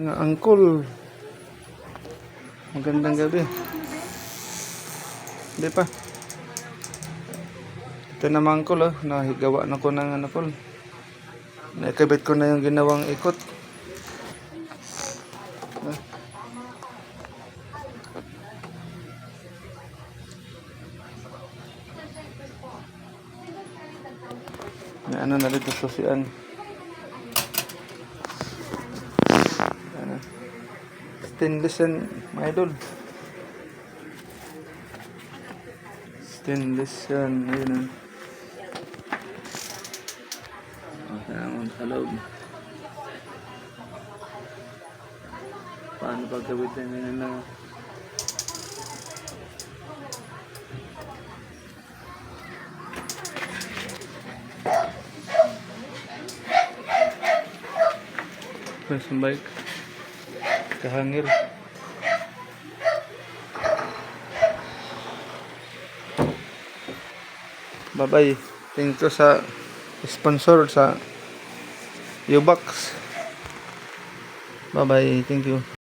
Mga angkol, magandang gabi. Hindi pa. Ito naman angkol, nahigawa na ko ng angkol. Naikabit ko na yung ginawang ikot. May ano na dito susian. Stainless yan, mga idol. Stainless yan, ayun. Naman sa loob. Paano pagkabitin nyo na? First bike. Kahangir. Bye-bye. Thank you sa sponsor sa U-Box. Bye-bye. Thank you.